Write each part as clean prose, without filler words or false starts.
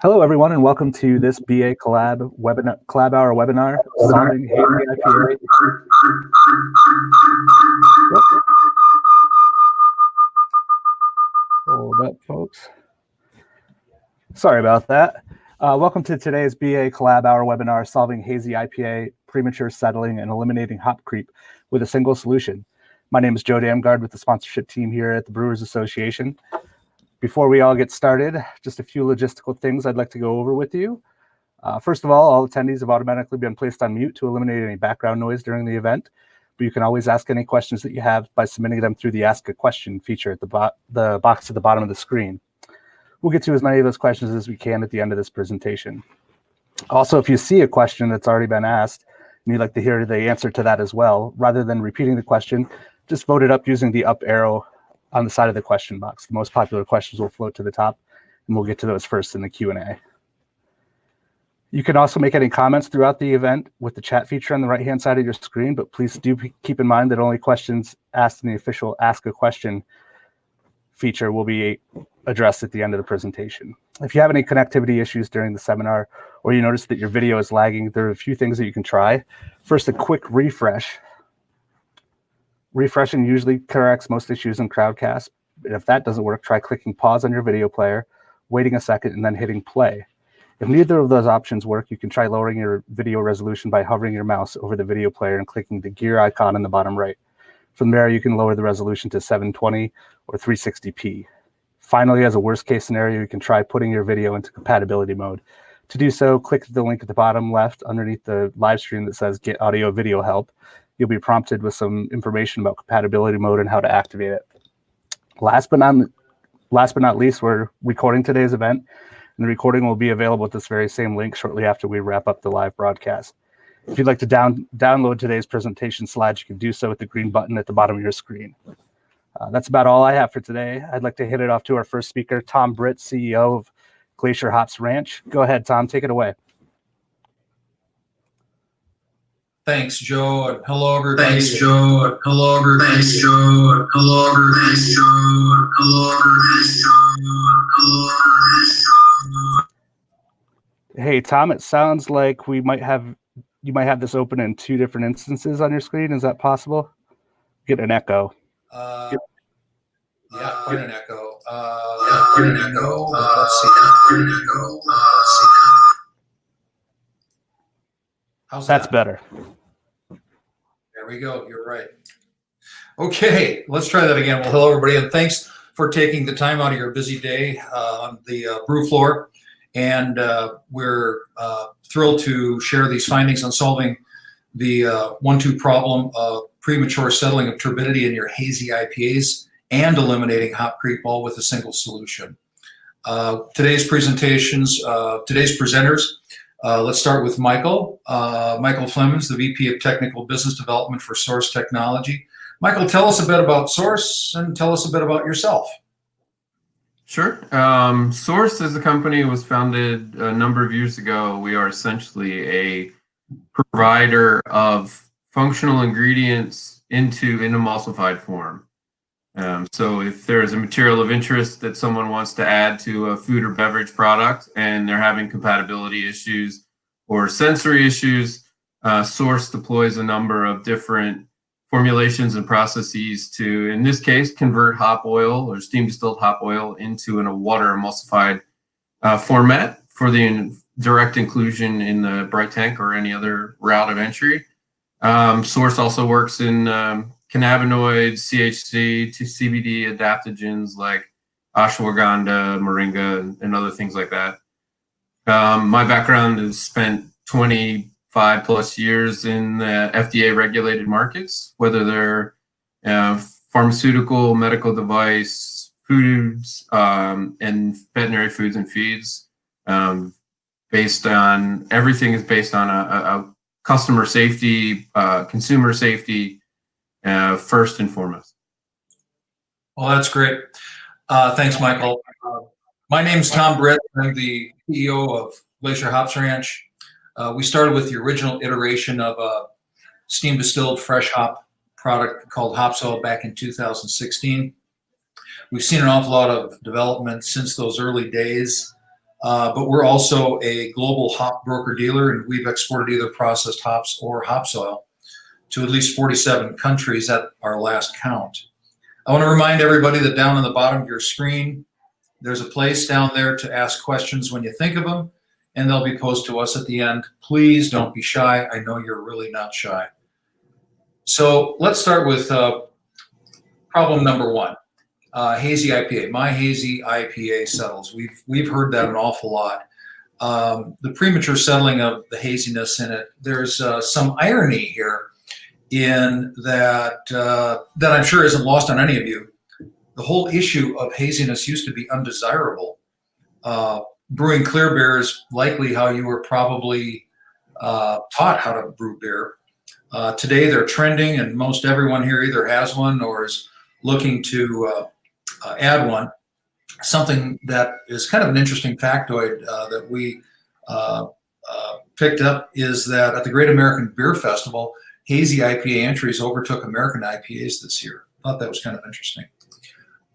Hello, everyone, and welcome to this BA Collab Hour webinar, Solving Hazy IPA. Hold up, folks. Sorry about that. Welcome to today's BA Collab Hour webinar, Solving Hazy IPA, Premature Settling, and Eliminating Hop Creep with a Single Solution. My name is Joe Damgard with the sponsorship team here at the Brewers Association. Before we all get started, just a few logistical things I'd like to go over with you. First of all attendees have automatically been placed on mute to eliminate any background noise during the event, but you can always ask any questions that you have by submitting them through the Ask a Question feature at the box at the bottom of the screen. We'll get to as many of those questions as we can at the end of this presentation. Also, if you see a question that's already been asked and you'd like to hear the answer to that as well, rather than repeating the question, just vote it up using the up arrow on the side of the question box. The most popular questions will float to the top, and we'll get to those first in the Q&A. You can also make any comments throughout the event with the chat feature on the right-hand side of your screen, but please do keep in mind that only questions asked in the official Ask a Question feature will be addressed at the end of the presentation. If you have any connectivity issues during the seminar, or you notice that your video is lagging, there are a few things that you can try. First, a quick refresh. Refreshing usually corrects most issues in Crowdcast. If that doesn't work, try clicking pause on your video player, waiting a second, and then hitting play. If neither of those options work, you can try lowering your video resolution by hovering your mouse over the video player and clicking the gear icon in the bottom right. From there, you can lower the resolution to 720 or 360p. Finally, as a worst-case scenario, you can try putting your video into compatibility mode. To do so, click the link at the bottom left underneath the live stream that says Get Audio Video Help. You'll be prompted with some information about compatibility mode and how to activate it. Last but not least, we're recording today's event, and the recording will be available at this very same link shortly after we wrap up the live broadcast. If you'd like to download today's presentation slides, you can do so with the green button at the bottom of your screen. That's about all I have for today. I'd like to hit it off to our first speaker, Tom Britt, CEO of Glacier Hops Ranch. Go ahead, Tom, take it away. Thanks, Joe, and hello, everybody. Thanks, Joe, and hello, everybody. Thanks, Joe, and hello, everybody. Thanks, Joe, and hello, everybody. Hey, Tom, it sounds like you might have this open in two different instances on your screen. Is that possible? Get an echo. Yeah, quite an echo. Quite an echo. Let's see. How's That's that? better. There we go. You're right. Okay, let's try that again. Well, hello, everybody, and thanks for taking the time out of your busy day on the brew floor. And we're thrilled to share these findings on solving the 1-2 problem of premature settling of turbidity in your hazy IPAs and eliminating hop creep, all with a single solution. Today's presenters. Let's start with Michael. Michael Flemons, the VP of Technical Business Development for Source Technology. Michael, tell us a bit about Source and tell us a bit about yourself. Sure. Source as a company was founded a number of years ago. We are essentially a provider of functional ingredients into an emulsified form. So if there's a material of interest that someone wants to add to a food or beverage product and they're having compatibility issues or sensory issues, Source deploys a number of different formulations and processes to, in this case, convert hop oil or steam distilled hop oil into a water emulsified format for the direct inclusion in the bright tank or any other route of entry. Source also works in cannabinoids, CHC, to CBD adaptogens like ashwagandha, moringa, and other things like that. My background is spent 25 plus years in the FDA regulated markets, whether they're pharmaceutical, medical device, foods, and veterinary foods and feeds. Everything is based on a customer safety, consumer safety, first and foremost. Well, that's great. Thanks, Michael. My name's Tom Britt. I'm the CEO of Glacier Hops Ranch. We started with the original iteration of a steam distilled fresh hop product called Hops Oil back in 2016. We've seen an awful lot of development since those early days. but we're also a global hop broker dealer, and we've exported either processed hops or hop soil to at least 47 countries at our last count. I want to remind everybody that down on the bottom of your screen, there's a place down there to ask questions when you think of them, and they'll be posed to us at the end. Please don't be shy. I know you're really not shy. So let's start with problem number one, hazy IPA. My hazy IPA settles. We've heard that an awful lot. The premature settling of the haziness in it, there's some irony here in that that I'm sure isn't lost on any of you. The whole issue of haziness used to be undesirable. Brewing clear beer is likely how you were probably taught how to brew beer. Today they're trending, and most everyone here either has one or is looking to add one. Something that is kind of an interesting factoid that we picked up is that at the Great American Beer Festival, hazy IPA entries overtook American IPAs this year. I thought that was kind of interesting.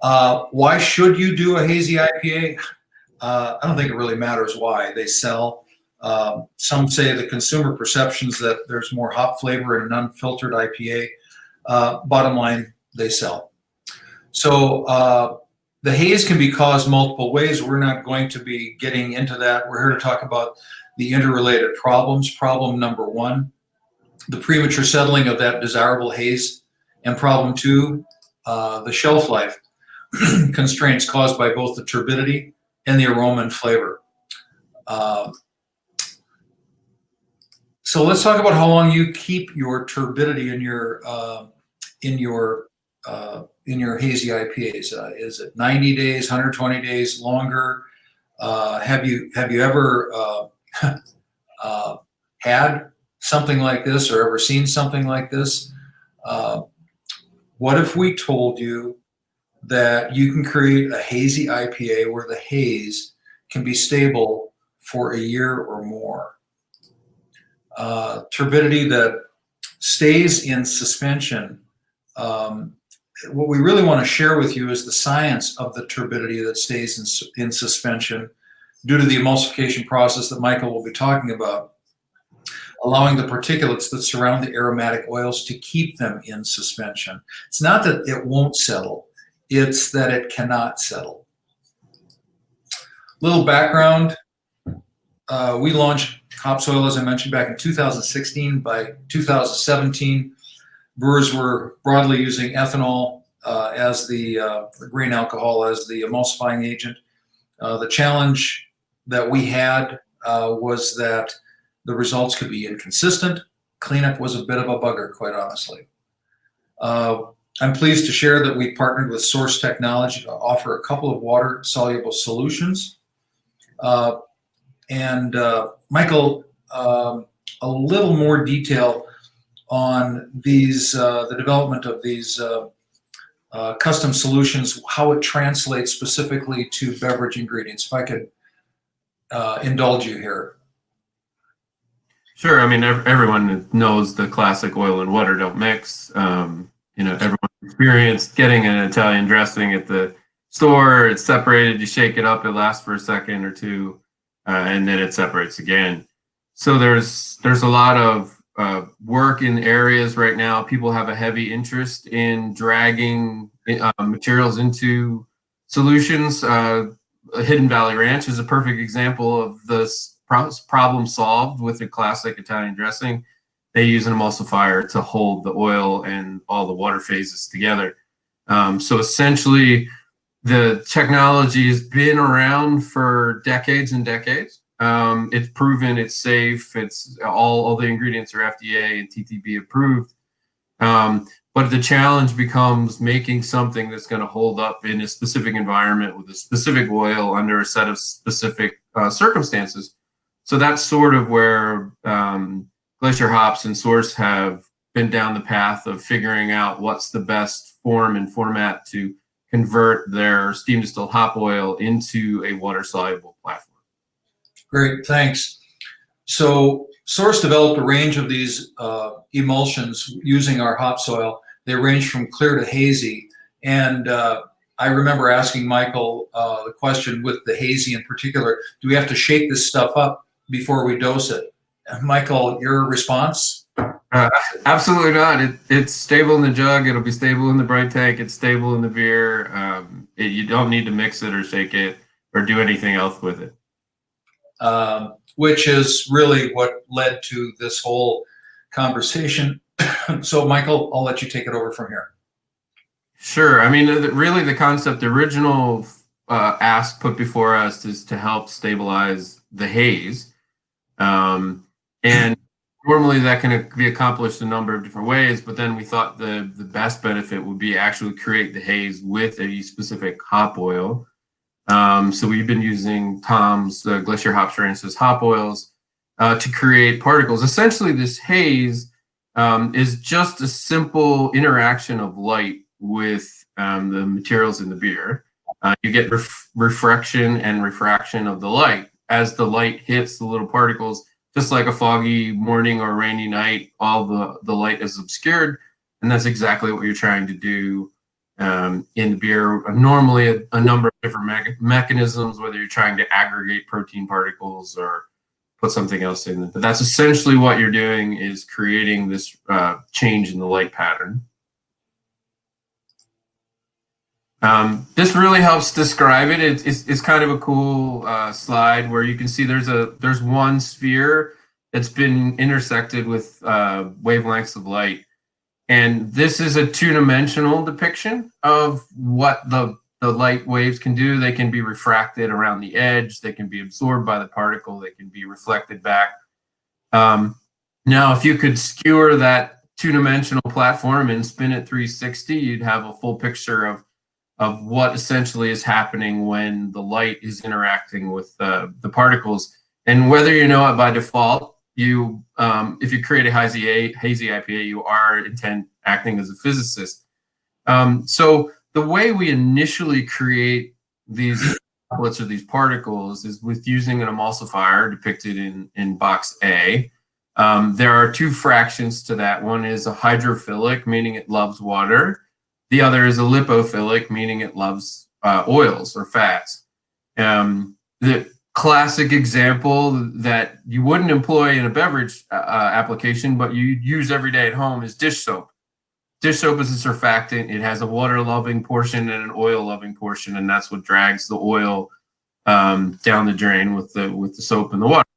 Why should you do a hazy IPA? I don't think it really matters why. They sell. Some say the consumer perceptions that there's more hop flavor in an unfiltered IPA. Bottom line, they sell. So the haze can be caused multiple ways. We're not going to be getting into that. We're here to talk about the interrelated problems. Problem number one, the premature settling of that desirable haze. And problem two, the shelf life constraints caused by both the turbidity and the aroma and flavor. So let's talk about how long you keep your turbidity in your hazy IPAs. Is it 90 days, 120 days, longer? Have you ever had something like this or ever seen something like this? What if we told you that you can create a hazy IPA where the haze can be stable for a year or more? Turbidity that stays in suspension. What we really want to share with you is the science of the turbidity that stays in suspension due to the emulsification process that Michael will be talking about, allowing the particulates that surround the aromatic oils to keep them in suspension. It's not that it won't settle, it's that it cannot settle. Little background, we launched hop soil, as I mentioned, back in 2016. By 2017, brewers were broadly using ethanol as the grain alcohol as the emulsifying agent. The challenge that we had was that the results could be inconsistent. Cleanup was a bit of a bugger, quite honestly. I'm pleased to share that we partnered with Source Technology to offer a couple of water-soluble solutions. Michael, a little more detail on these, the development of these custom solutions, how it translates specifically to beverage ingredients. If I could indulge you here. Sure. I mean, everyone knows the classic oil and water don't mix. Everyone's experienced getting an Italian dressing at the store. It's separated. You shake it up. It lasts for a second or two, and then it separates again. So there's a lot of work in areas right now. People have a heavy interest in dragging materials into solutions. Hidden Valley Ranch is a perfect example of this problem solved with a classic Italian dressing. They use an emulsifier to hold the oil and all the water phases together. So essentially, the technology has been around for decades and decades. It's proven it's safe. It's all the ingredients are FDA and TTB approved. But the challenge becomes making something that's going to hold up in a specific environment with a specific oil under a set of specific circumstances. So that's sort of where Glacier Hops and Source have been down the path of figuring out what's the best form and format to convert their steam distilled hop oil into a water soluble platform. Great, thanks. So Source developed a range of these emulsions using our hop soil. They range from clear to hazy, and I remember asking Michael the question with the hazy in particular, do we have to shake this stuff up before we dose it? Michael, your response? Absolutely not. It's stable in the jug. It'll be stable in the bright tank. It's stable in the beer. You don't need to mix it or shake it or do anything else with it. Which is really what led to this whole conversation. So, Michael, I'll let you take it over from here. Sure. I mean, really, the concept, the original ask put before us is to help stabilize the haze. And normally that can be accomplished a number of different ways, but then we thought the best benefit would be actually create the haze with a specific hop oil. So we've been using Tom's Glacier Hop Assurance's hop oils to create particles. Essentially, this haze is just a simple interaction of light with the materials in the beer. You get refraction and refraction of the light. As the light hits the little particles, just like a foggy morning or rainy night, all the light is obscured, and that's exactly what you're trying to do in the beer. Normally, a number of different mechanisms, whether you're trying to aggregate protein particles or put something else in it. But that's essentially what you're doing, is creating this change in the light pattern. This really helps describe it. It's kind of a cool slide where you can see there's one sphere that's been intersected with wavelengths of light. And this is a two-dimensional depiction of what the light waves can do. They can be refracted around the edge. They can be absorbed by the particle. They can be reflected back. Now, if you could skewer that two-dimensional platform and spin it 360, you'd have a full picture of what essentially is happening when the light is interacting with the particles. And whether you know it by default, if you create a hazy IPA, you are acting as a physicist. So the way we initially create these droplets or these particles is with using an emulsifier depicted in box A. There are two fractions to that. One is a hydrophilic, meaning it loves water. The other is a lipophilic, meaning it loves oils or fats. The classic example that you wouldn't employ in a beverage application, but you use every day at home, is dish soap. Dish soap is a surfactant. It has a water-loving portion and an oil-loving portion, and that's what drags the oil down the drain with the soap and the water.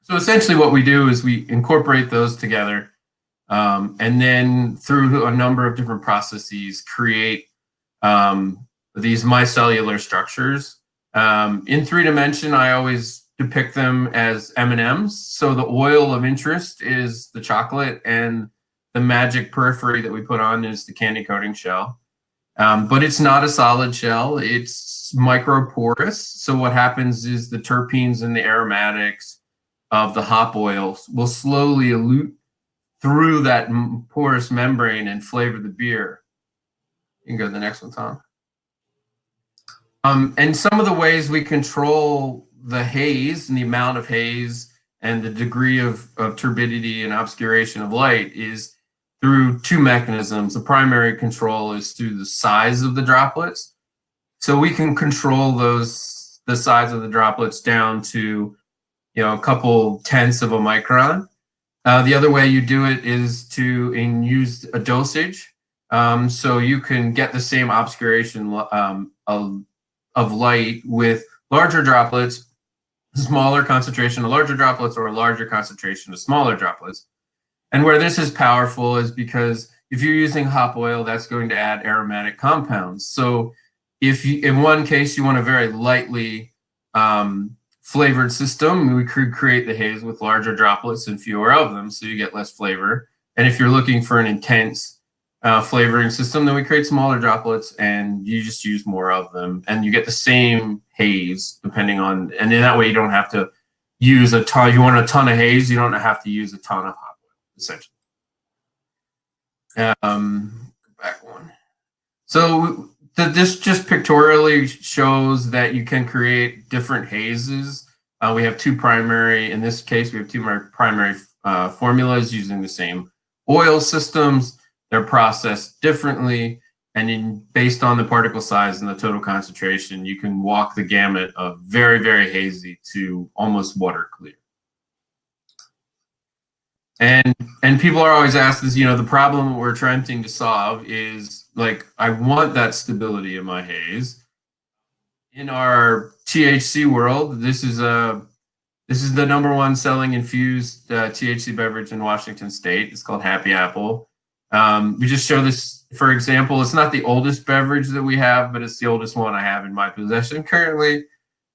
So essentially what we do is we incorporate those together, and then through a number of different processes create these micellular structures. In 3D, I always depict them as M&Ms. So the oil of interest is the chocolate, and the magic periphery that we put on is the candy coating shell. But it's not a solid shell. It's microporous. So what happens is the terpenes and the aromatics of the hop oils will slowly elute through that porous membrane and flavor the beer. You can go to the next one, Tom. And some of the ways we control the haze and the amount of haze and the degree of turbidity and obscuration of light is through two mechanisms. The primary control is through the size of the droplets. So we can control the size of the droplets down to a couple tenths of a micron. The other way you do it is to use a dosage. So you can get the same obscuration of light with larger droplets, smaller concentration of larger droplets, or a larger concentration of smaller droplets. And where this is powerful is because if you're using hop oil, that's going to add aromatic compounds. So if in one case you want a very lightly flavored system, we could create the haze with larger droplets and fewer of them, so you get less flavor. And if you're looking for an intense flavoring system, then we create smaller droplets and you just use more of them, and you get the same haze depending on, and in that way you don't have to use a ton. If you want a ton of haze, you don't have to use a ton of hop oil, essentially. Back one. So this just pictorially shows that you can create different hazes. We have two primary, in this case, we have two primary formulas using the same oil systems. They're processed differently, And then based on the particle size and the total concentration, you can walk the gamut of very, very hazy to almost water clear. And people are always asked this, the problem we're attempting to solve is like, I want that stability in my haze. In our THC world, this is the #1 selling infused THC beverage in Washington State. It's called Happy Apple. We just show this, for example. It's not the oldest beverage that we have, but it's the oldest one I have in my possession currently.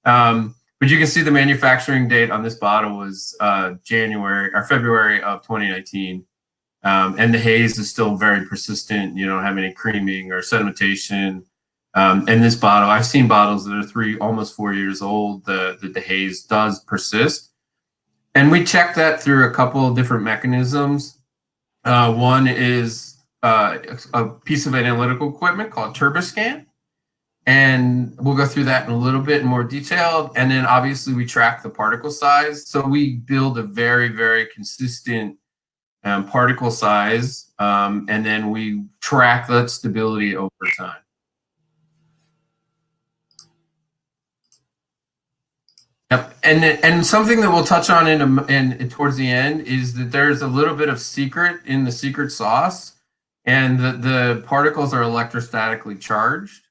But you can see the manufacturing date on this bottle was February of 2019. And the haze is still very persistent. You don't have any creaming or sedimentation. And this bottle, I've seen bottles that are almost 4 years old, that the haze does persist. And we check that through a couple of different mechanisms. One is a piece of analytical equipment called TurboScan. And we'll go through that in a little bit more detail. And then obviously we track the particle size. So we build a very, very consistent particle size. And then we track that stability over time. Yep. And something that we'll touch on in towards the end is that there's a little bit of secret in the secret sauce, and the particles are electrostatically charged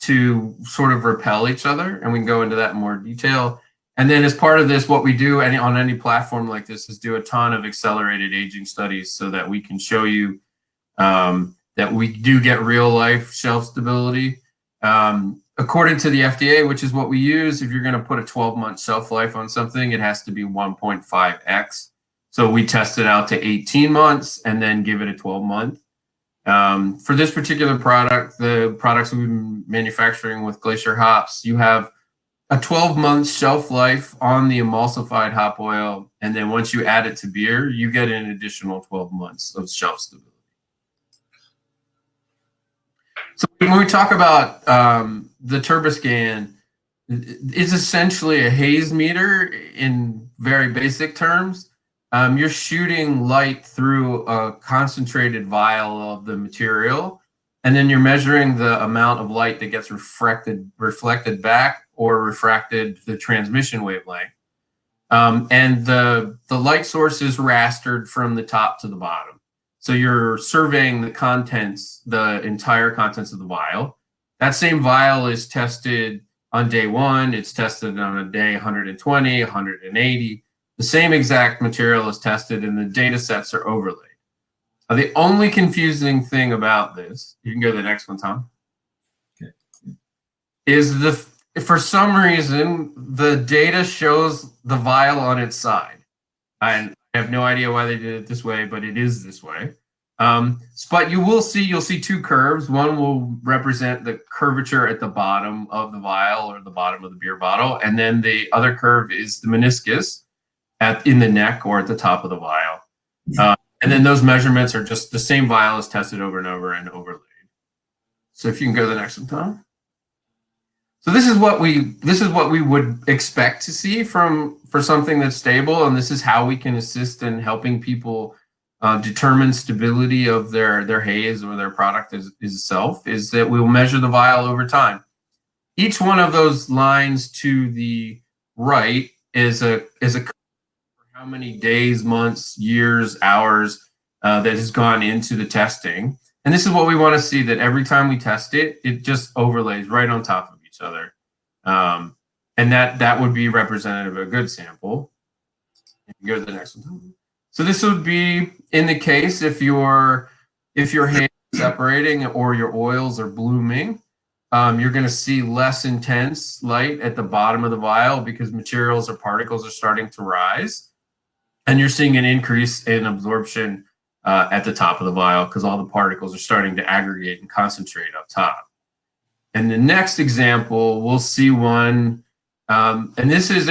to sort of repel each other, and we can go into that in more detail. And then as part of this, what we do on any platform like this is do a ton of accelerated aging studies so that we can show you that we do get real life shelf stability. According to the FDA, which is what we use, if you're going to put a 12-month shelf life on something, it has to be 1.5x. So we test it out to 18 months and then give it a 12-month. For this particular product, the products we've been manufacturing with Glacier hops, you have a 12-month shelf life on the emulsified hop oil. And then once you add it to beer, you get an additional 12 months of shelf stability. So when we talk about the TurboScan, it's essentially a haze meter in very basic terms. You're shooting light through a concentrated vial of the material, and then you're measuring the amount of light that gets reflected back or refracted the transmission wavelength. And the light source is rastered from the top to the bottom. So you're surveying the contents, the entire contents of the vial. That same vial is tested on day 1. It's tested on a day 120, 180. The same exact material is tested, and the data sets are overlaid. Now, the only confusing thing about this, you can go to the next one, Tom, is for some reason, the data shows the vial on its side. And I have no idea why they did it this way, but it is this way. But you'll see two curves. One will represent the curvature at the bottom of the vial or the bottom of the beer bottle, and then the other curve is the meniscus in the neck or at the top of the vial. And then those measurements are just the same vial is tested over and over and overlaid. So if you can go to the next one, Tom. So this is what we would expect to see for something that's stable, and this is how we can assist in helping people determine stability of their haze or their product itself, is that we'll measure the vial over time. Each one of those lines to the right is a curve for how many days, months, years, hours that has gone into the testing. And this is what we want to see, that every time we test it, it just overlays right on top of each other. And that would be representative of a good sample. Go to the next one. So this would be in the case if your haze is separating or your oils are blooming, you're going to see less intense light at the bottom of the vial because materials or particles are starting to rise. And you're seeing an increase in absorption at the top of the vial because all the particles are starting to aggregate and concentrate up top. And the next example, we'll see one, and this is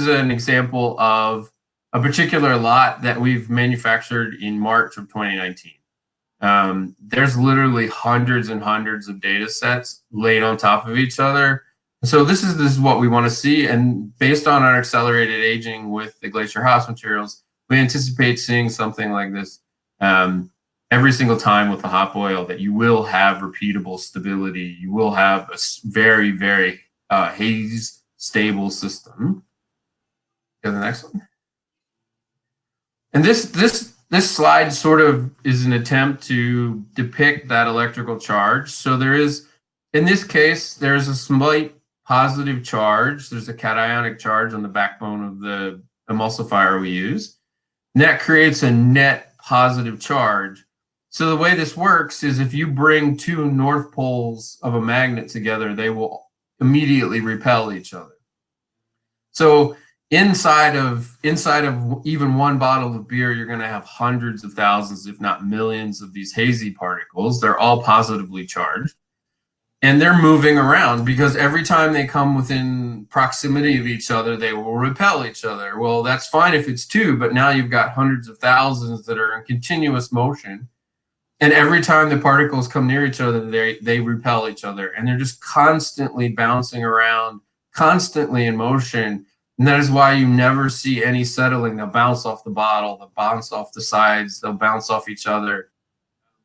an example of a particular lot that we've manufactured in March of 2019. There's literally hundreds and hundreds of data sets laid on top of each other. So this is what we want to see, and based on our accelerated aging with the Glacier house materials, we anticipate seeing something like this. And every single time with the hop oil that you will have repeatable stability. You will have a very, very haze stable system. Go to the next one. And this slide sort of is an attempt to depict that electrical charge. So there is, in this case, there's a slight positive charge. There's a cationic charge on the backbone of the emulsifier we use. And that creates a net positive charge. So the way this works is if you bring two north poles of a magnet together, they will immediately repel each other. So inside of even one bottle of beer, you're going to have hundreds of thousands, if not millions, of these hazy particles. They're all positively charged. And they're moving around because every time they come within proximity of each other, they will repel each other. Well, that's fine if it's two, but now you've got hundreds of thousands that are in continuous motion. And every time the particles come near each other, they repel each other. And they're just constantly bouncing around, constantly in motion. And that is why you never see any settling. They'll bounce off the bottle, they'll bounce off the sides, they'll bounce off each other.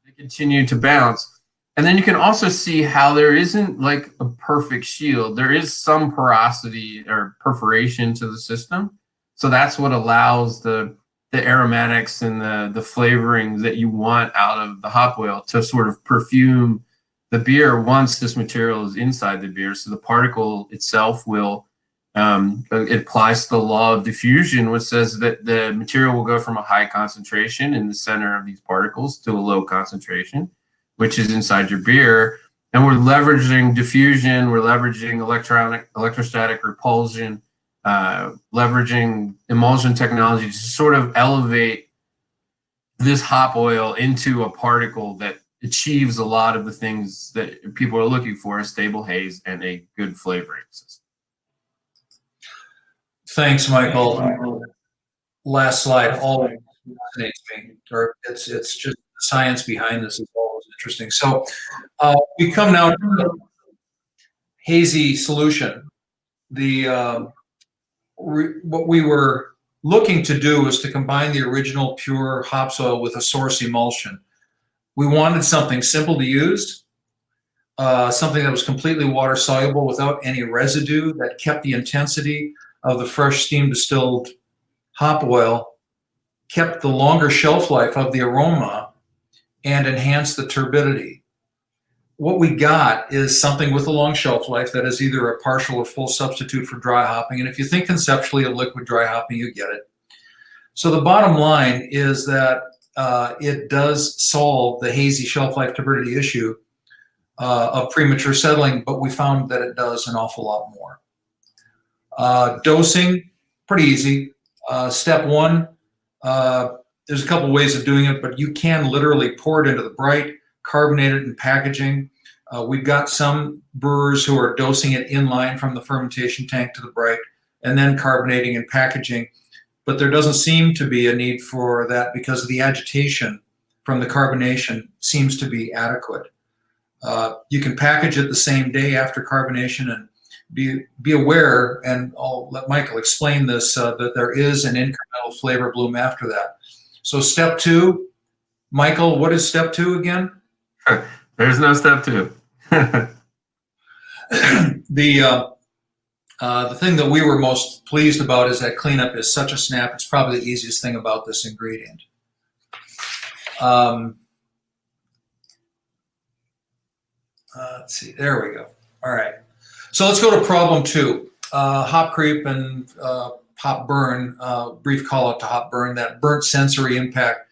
They continue to bounce. And then you can also see how there isn't like a perfect shield. There is some porosity or perforation to the system. So that's what allows the aromatics and the flavorings that you want out of the hop oil to sort of perfume the beer once this material is inside the beer. So the particle itself will, it applies to the law of diffusion, which says that the material will go from a high concentration in the center of these particles to a low concentration, which is inside your beer. And we're leveraging diffusion, we're leveraging electrostatic repulsion, leveraging emulsion technology to sort of elevate this hop oil into a particle that achieves a lot of the things that people are looking for: a stable haze and a good flavoring system. Thanks, Michael. Last slide always fascinates me. Or it's just the science behind this is always interesting. So we come now to the hazy solution. What we were looking to do was to combine the original pure hop soil with a source emulsion. We wanted something simple to use, something that was completely water soluble without any residue, that kept the intensity of the fresh steam distilled hop oil, kept the longer shelf life of the aroma, and enhanced the turbidity. What we got is something with a long shelf life that is either a partial or full substitute for dry hopping. And if you think conceptually of liquid dry hopping, you get it. So the bottom line is that it does solve the hazy shelf life turbidity issue of premature settling, but we found that it does an awful lot more. Dosing, pretty easy. Step one, there's a couple ways of doing it, but you can literally pour it into the bright, carbonate it in packaging. We've got some brewers who are dosing it in line from the fermentation tank to the bright and then carbonating and packaging. But there doesn't seem to be a need for that because the agitation from the carbonation seems to be adequate. You can package it the same day after carbonation, and be aware, and I'll let Michael explain this, that there is an incremental flavor bloom after that. So step two, Michael, what is step two again? There's no step two. The thing that we were most pleased about is that cleanup is such a snap. It's probably the easiest thing about this ingredient. Let's see, there we go. All right. So let's go to problem two, hop creep and hop burn, brief call out to hop burn, that burnt sensory impact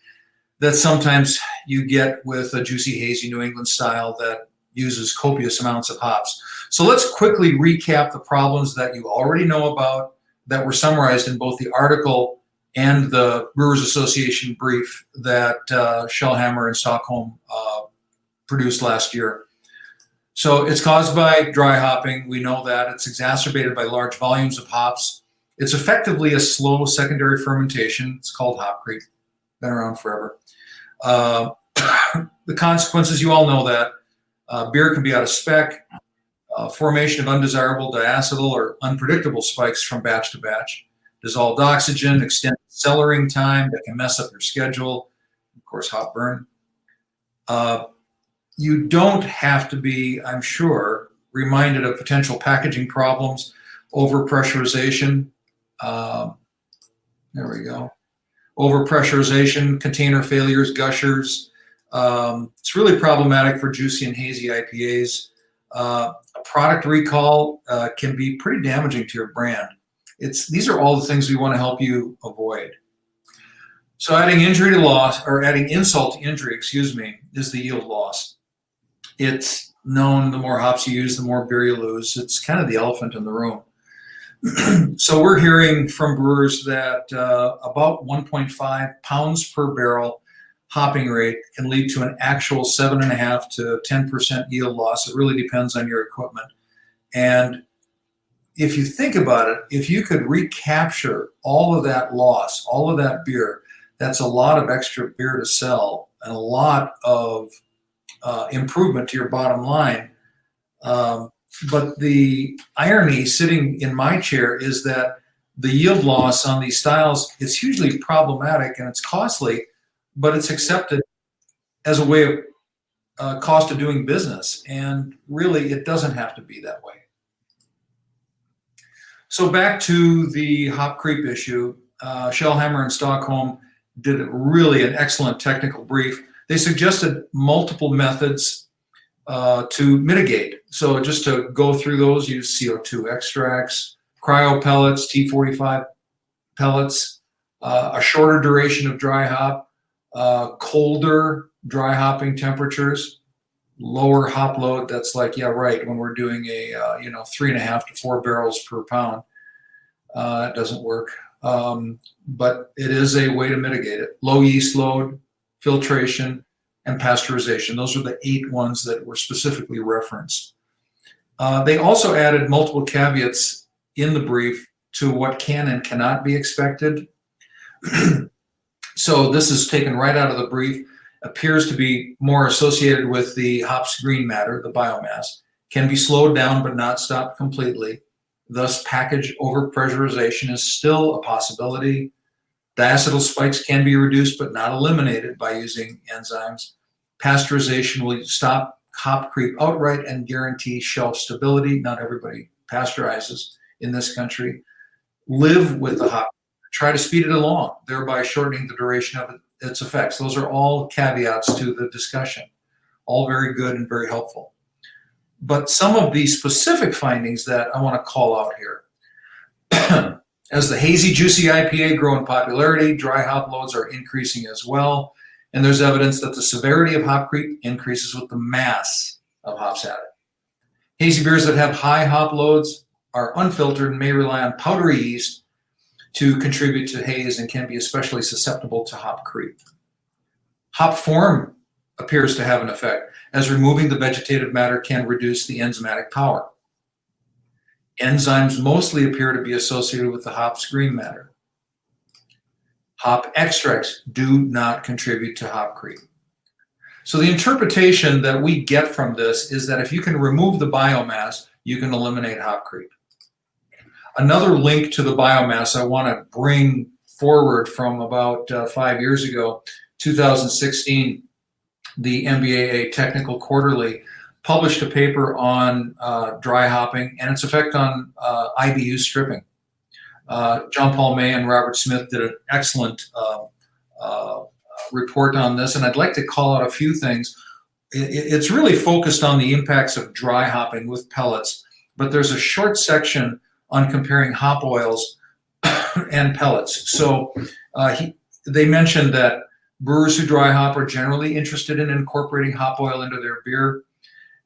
that sometimes you get with a juicy, hazy New England style that uses copious amounts of hops. So let's quickly recap the problems that you already know about that were summarized in both the article and the Brewers Association brief that Shellhammer and Stockholm produced last year. So it's caused by dry hopping. We know that. It's exacerbated by large volumes of hops. It's effectively a slow secondary fermentation. It's called hop creep. Been around forever. The consequences, you all know that. Beer can be out of spec, formation of undesirable diacetyl or unpredictable spikes from batch to batch, dissolved oxygen, extended cellaring time that can mess up your schedule, of course, hop burn. You don't have to be, I'm sure, reminded of potential packaging problems, overpressurization. There we go. Overpressurization, container failures, gushers. It's really problematic for juicy and hazy IPAs. A product recall can be pretty damaging to your brand. These are all the things we want to help you avoid. So adding injury to loss, or adding insult to injury, excuse me, is the yield loss. It's known the more hops you use, the more beer you lose. It's kind of the elephant in the room. So we're hearing from brewers that about 1.5 pounds per barrel hopping rate can lead to an actual 7.5 to 10% yield loss. It really depends on your equipment. And if you think about it, if you could recapture all of that loss, all of that beer, that's a lot of extra beer to sell and a lot of improvement to your bottom line. But the irony sitting in my chair is that the yield loss on these styles is hugely problematic and it's costly, but it's accepted as a way of cost of doing business. And really, it doesn't have to be that way. So back to the hop creep issue, Shellhammer and Stockholm did really an excellent technical brief. They suggested multiple methods to mitigate. So just to go through those, use CO2 extracts, cryo pellets, T45 pellets, a shorter duration of dry hop, colder dry hopping temperatures, lower hop load. That's like, yeah, right, when we're doing a 3.5 to 4 barrels per pound. It doesn't work, but it is a way to mitigate it. Low yeast load, filtration, and pasteurization. Those are the 8 ones that were specifically referenced. They also added multiple caveats in the brief to what can and cannot be expected. So this is taken right out of the brief, appears to be more associated with the hop's green matter, the biomass, can be slowed down but not stopped completely. Thus, package overpressurization is still a possibility. Diacetyl spikes can be reduced but not eliminated by using enzymes. Pasteurization will stop hop creep outright and guarantee shelf stability. Not everybody pasteurizes in this country. Live with the hop. Try to speed it along, thereby shortening the duration of its effects. Those are all caveats to the discussion. All very good and very helpful. But some of the specific findings that I want to call out here. As the hazy, juicy IPA grow in popularity, dry hop loads are increasing as well. And there's evidence that the severity of hop creep increases with the mass of hops added. Hazy beers that have high hop loads are unfiltered and may rely on powdery yeast to contribute to haze and can be especially susceptible to hop creep. Hop form appears to have an effect, as removing the vegetative matter can reduce the enzymatic power. Enzymes mostly appear to be associated with the hop's green matter. Hop extracts do not contribute to hop creep. So the interpretation that we get from this is that if you can remove the biomass, you can eliminate hop creep. Another link to the biomass I want to bring forward from about 5 years ago, 2016, the MBAA Technical Quarterly published a paper on dry hopping and its effect on IBU stripping. John Paul May and Robert Smith did an excellent report on this, and I'd like to call out a few things. It's really focused on the impacts of dry hopping with pellets, but there's a short section on comparing hop oils and pellets. So they mentioned that brewers who dry hop are generally interested in incorporating hop oil into their beer.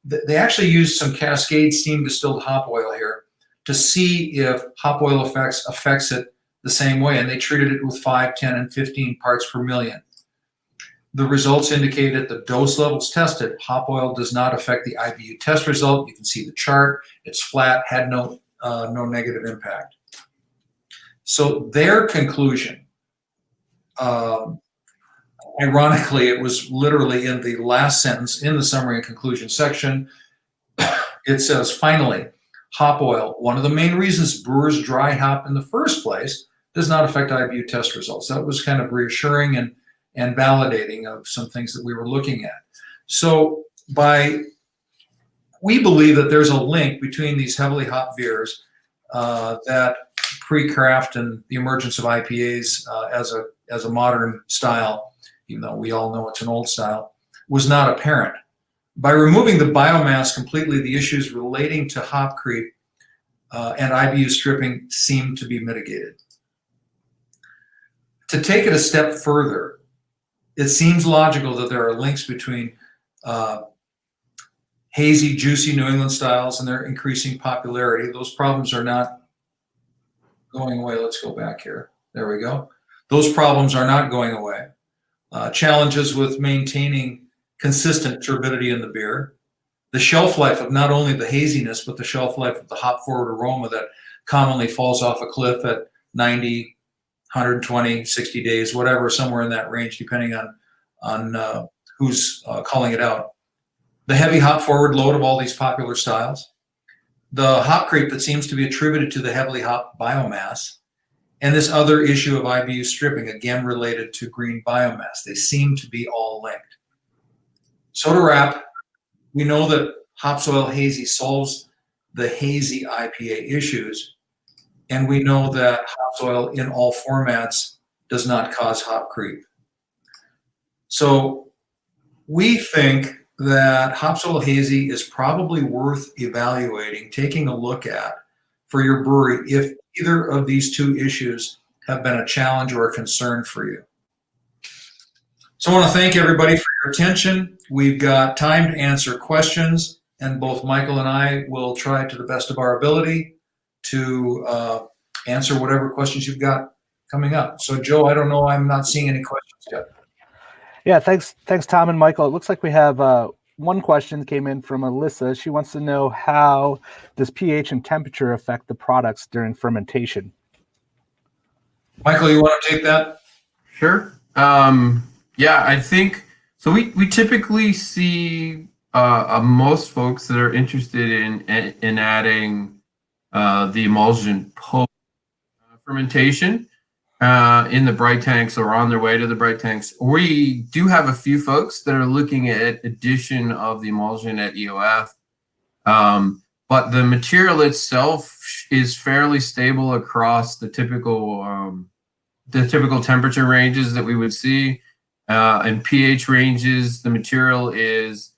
They actually used some Cascade steam distilled hop oil here to see if hop oil affects it the same way, and they treated it with 5, 10, and 15 parts per million. The results indicate at the dose levels tested, hop oil does not affect the IBU test result. You can see the chart. It's flat, had no negative impact. So their conclusion, ironically, it was literally in the last sentence in the summary and conclusion section. It says, finally, hop oil, one of the main reasons brewers dry hop in the first place, does not affect IBU test results. That was kind of reassuring and validating of some things that we were looking at. So we believe that there's a link between these heavily hop beers that pre-craft and the emergence of IPAs as a modern style, even though we all know it's an old style, was not apparent. By removing the biomass completely, the issues relating to hop creep and IBU stripping seem to be mitigated. To take it a step further, it seems logical that there are links between hazy, juicy New England styles and their increasing popularity. Those problems are not going away. Let's go back here. There we go. Those problems are not going away. Challenges with maintaining consistent turbidity in the beer. The shelf life of not only the haziness, but the shelf life of the hop forward aroma that commonly falls off a cliff at 90, 120, 60 days, whatever, somewhere in that range, depending on who's calling it out. The heavy hop forward load of all these popular styles. The hop creep that seems to be attributed to the heavily hop biomass. And this other issue of IBU stripping, again related to green biomass. They seem to be all linked. So to wrap, we know that hop soil hazy solves the hazy IPA issues, and we know that hop soil in all formats does not cause hop creep. So we think that hop soil hazy is probably worth evaluating, taking a look at for your brewery if either of these two issues have been a challenge or a concern for you. So I want to thank everybody for your attention. We've got time to answer questions, and both Michael and I will try to the best of our ability to answer whatever questions you've got coming up. So Joe, I don't know, I'm not seeing any questions yet. Yeah, thanks, Tom and Michael. It looks like we have one question came in from Alyssa. She wants to know, how does pH and temperature affect the products during fermentation? Michael, you want to take that? Sure. Yeah, I think so. We typically see most folks that are interested in adding the emulsion post fermentation in the bright tanks or on their way to the bright tanks. We do have a few folks that are looking at addition of the emulsion at EOF, but the material itself is fairly stable across the typical temperature ranges that we would see. And pH ranges, the material is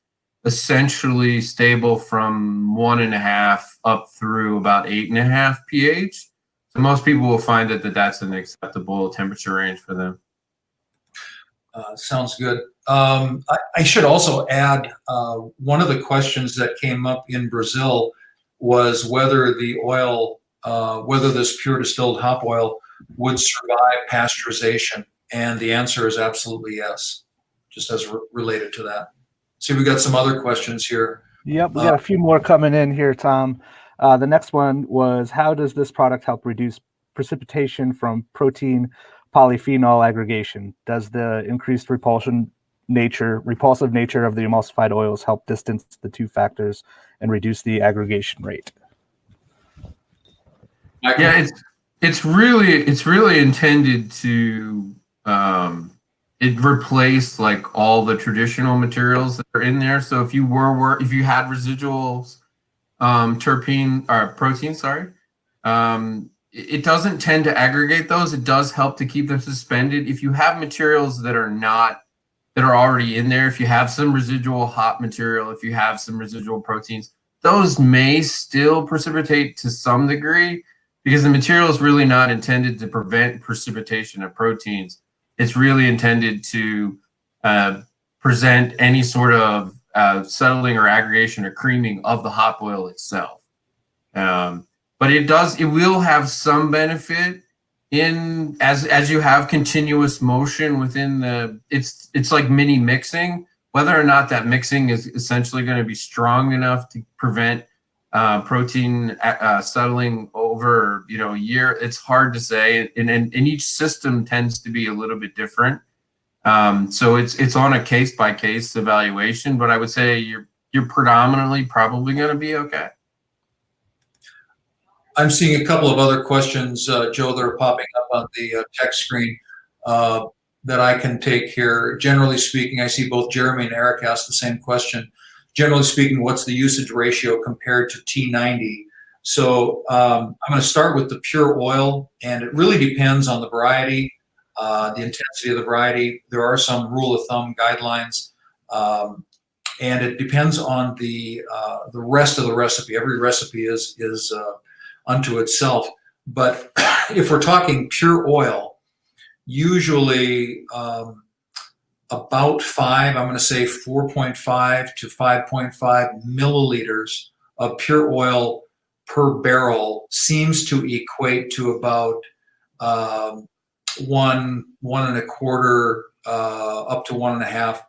essentially stable from 1.5 up through about 8.5 pH. So most people will find that that's an acceptable temperature range for them. Sounds good. I should also add, one of the questions that came up in Brazil was whether the oil, whether this pure distilled hop oil would survive pasteurization. And the answer is absolutely yes, just as related to that. See, we got some other questions here. Yep, we got a few more coming in here, Tom. The next one was, how does this product help reduce precipitation from protein polyphenol aggregation? Does the increased repulsive nature of the emulsified oils help distance the two factors and reduce the aggregation rate? Michael? Yeah, it's really intended to it replaced like all the traditional materials that are in there. So if you had residuals, terpene or protein, it doesn't tend to aggregate those. It does help to keep them suspended. If you have materials that are already in there, if you have some residual hop material, if you have some residual proteins, those may still precipitate to some degree, because the material is really not intended to prevent precipitation of proteins. It's really intended to present any sort of settling or aggregation or creaming of the hop oil itself. But it will have some benefit in as you have continuous motion within the, it's like mini mixing. Whether or not that mixing is essentially going to be strong enough to prevent protein settling over a year, it's hard to say, and each system tends to be a little bit different. So it's on a case by case evaluation, but I would say you're predominantly probably going to be okay. I'm seeing a couple of other questions, Joe, that are popping up on the text screen. that I can take here. Generally speaking, I see both Jeremy and Eric ask the same question. Generally speaking, what's the usage ratio compared to T90? So I'm going to start with the pure oil, and it really depends on the variety, the intensity of the variety. There are some rule of thumb guidelines, and it depends on the rest of the recipe. Every recipe is unto itself. But if we're talking pure oil, usually about I'm going to say 4.5 to 5.5 milliliters of pure oil per barrel seems to equate to about 1.25 up to 1.5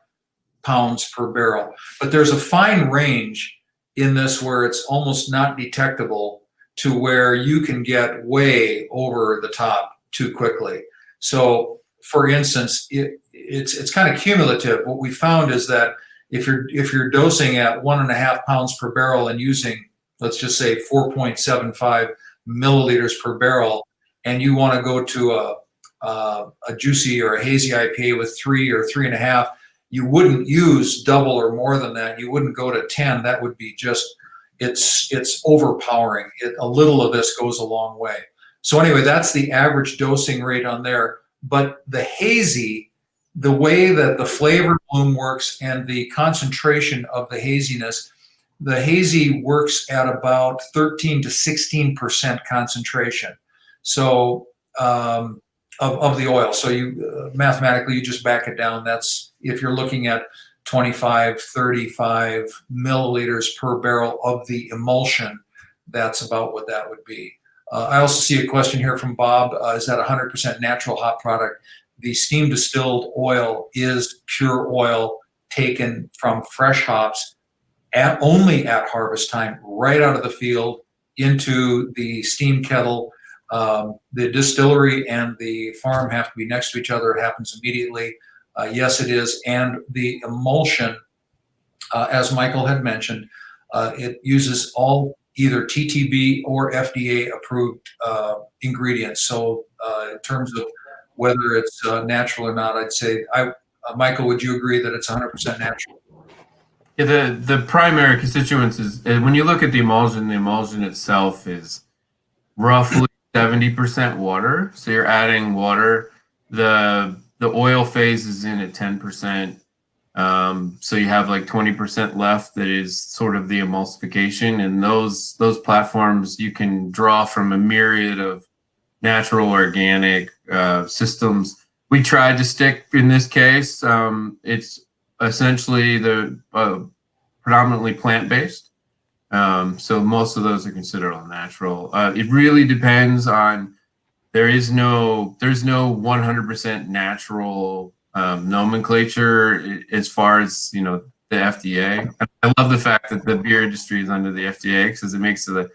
pounds per barrel. But there's a fine range in this where it's almost not detectable to where you can get way over the top too quickly. So, for instance, it's kind of cumulative. What we found is that if you're dosing at 1.5 pounds per barrel and using, let's just say, 4.75 milliliters per barrel, and you want to go to a juicy or a hazy IPA with 3 or 3.5, you wouldn't use double or more than that. You wouldn't go to 10. That would be just, it's overpowering. A little of this goes a long way. So anyway, that's the average dosing rate on there. But the hazy, the way that the flavor bloom works and the concentration of the haziness, the hazy works at about 13 to 16% concentration. So of the oil. So you mathematically, you just back it down. That's if you're looking at 25, 35 milliliters per barrel of the emulsion, that's about what that would be. I also see a question here from Bob. Is that 100% natural hop product? The steam distilled oil is pure oil taken from fresh hops only at harvest time, right out of the field into the steam kettle. The distillery and the farm have to be next to each other. It happens immediately. Yes, it is. And the emulsion, as Michael had mentioned, it uses all either TTB or FDA approved ingredients. So in terms of whether it's natural or not, I'd say, Michael, would you agree that it's 100% natural? Yeah, the primary constituents is, when you look at the emulsion itself is roughly 70% water. So you're adding water. The oil phase is in at 10%. So you have like 20% left that is sort of the emulsification, and those platforms you can draw from a myriad of natural organic systems. We tried to stick in this case. It's essentially the predominantly plant-based. So most of those are considered all natural. It really depends on. There's no 100% natural nomenclature as far as the FDA. I love the fact that the beer industry is under the FDA because it makes the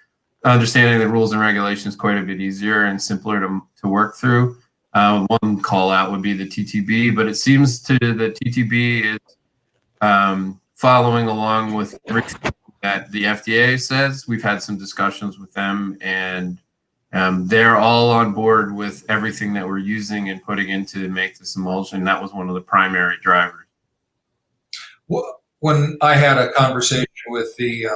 understanding the rules and regulations quite a bit easier and simpler to work through. One call out would be the TTB, but it seems the TTB is following along with everything that the FDA says. We've had some discussions with them, and they're all on board with everything that we're using and putting into to make this emulsion. That was one of the primary drivers. Well, when I had a conversation with the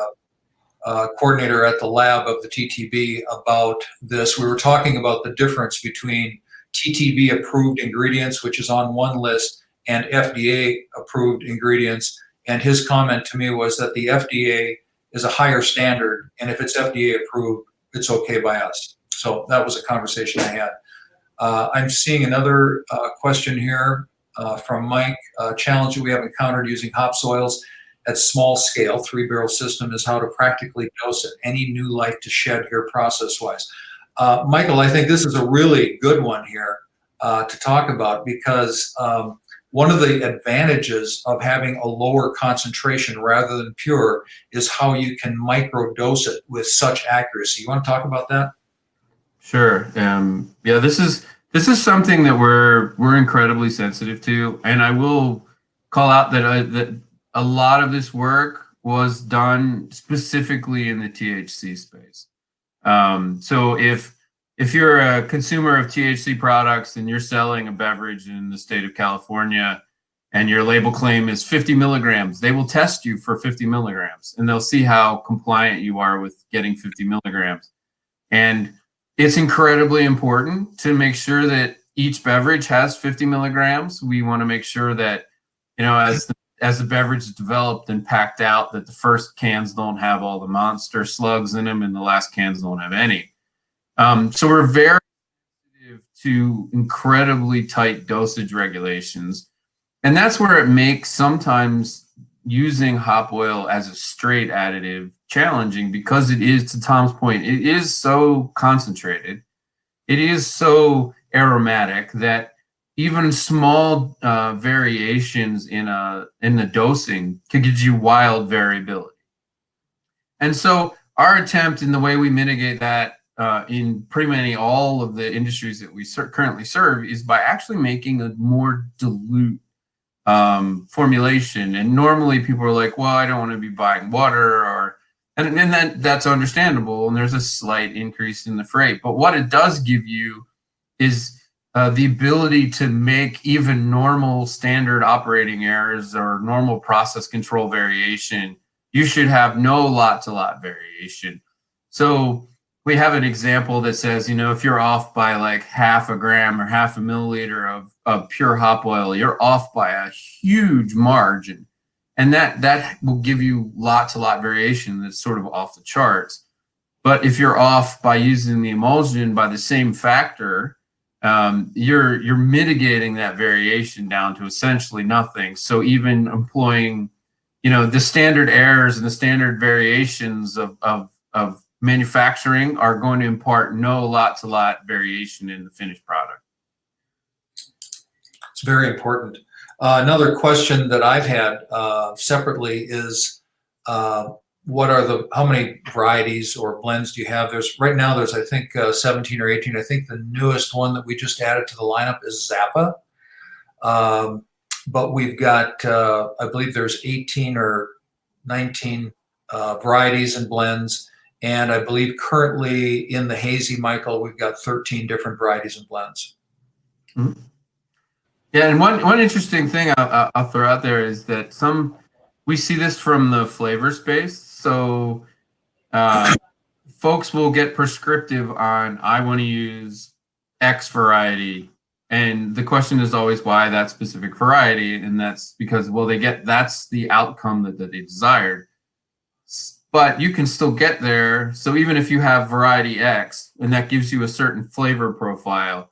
coordinator at the lab of the TTB about this, we were talking about the difference between TTB approved ingredients, which is on one list, and FDA approved ingredients. And his comment to me was that the FDA is a higher standard, and if it's FDA approved, it's okay by us. So that was a conversation I had. I'm seeing another question here from Mike. Challenge that we have encountered using hop soils at small scale, 3-barrel system, is how to practically dose it. Any new light to shed here process-wise? Michael, I think this is a really good one here to talk about, because one of the advantages of having a lower concentration rather than pure is how you can microdose it with such accuracy. You want to talk about that? Sure. Yeah, this is something that we're incredibly sensitive to, and I will call out that a lot of this work was done specifically in the THC space. So if if you're a consumer of THC products and you're selling a beverage in the state of California and your label claim is 50 milligrams, they will test you for 50 milligrams and they'll see how compliant you are with getting 50 milligrams. And it's incredibly important to make sure that each beverage has 50 milligrams. We want to make sure that, as the beverage is developed and packed out, that the first cans don't have all the monster slugs in them and the last cans don't have any. So we're very sensitive to incredibly tight dosage regulations. And that's where it makes sometimes using hop oil as a straight additive challenging, because it is, to Tom's point, it is so concentrated. It is so aromatic that even small variations in the dosing could give you wild variability. And so our attempt in the way we mitigate that in pretty many all of the industries that we currently serve is by actually making a more dilute formulation. And normally people are like, well, I don't want to be buying water, and that's understandable. And there's a slight increase in the freight. But what it does give you is the ability to make even normal standard operating errors or normal process control variation. You should have no lot-to-lot variation. So we have an example that says, if you're off by like half a gram or half a milliliter of pure hop oil, you're off by a huge margin. And that will give you lot-to-lot variation that's sort of off the charts. But if you're off by using the emulsion by the same factor, you're mitigating that variation down to essentially nothing. So even employing, the standard errors and the standard variations of manufacturing are going to impart no lot-to-lot variation in the finished product. It's very important. Another question that I've had separately is, how many varieties or blends do you have? Right now there's I think 17 or 18. I think the newest one that we just added to the lineup is Zappa. But we've got, I believe there's 18 or 19 varieties and blends. And I believe currently in the Hazy, Michael, we've got 13 different varieties and blends. Mm-hmm. Yeah, and one interesting thing I'll throw out there is that we see this from the flavor space. So folks will get prescriptive on, I want to use X variety. And the question is always why that specific variety. And that's because, well, that's the outcome that they desired. But you can still get there. So even if you have variety X and that gives you a certain flavor profile,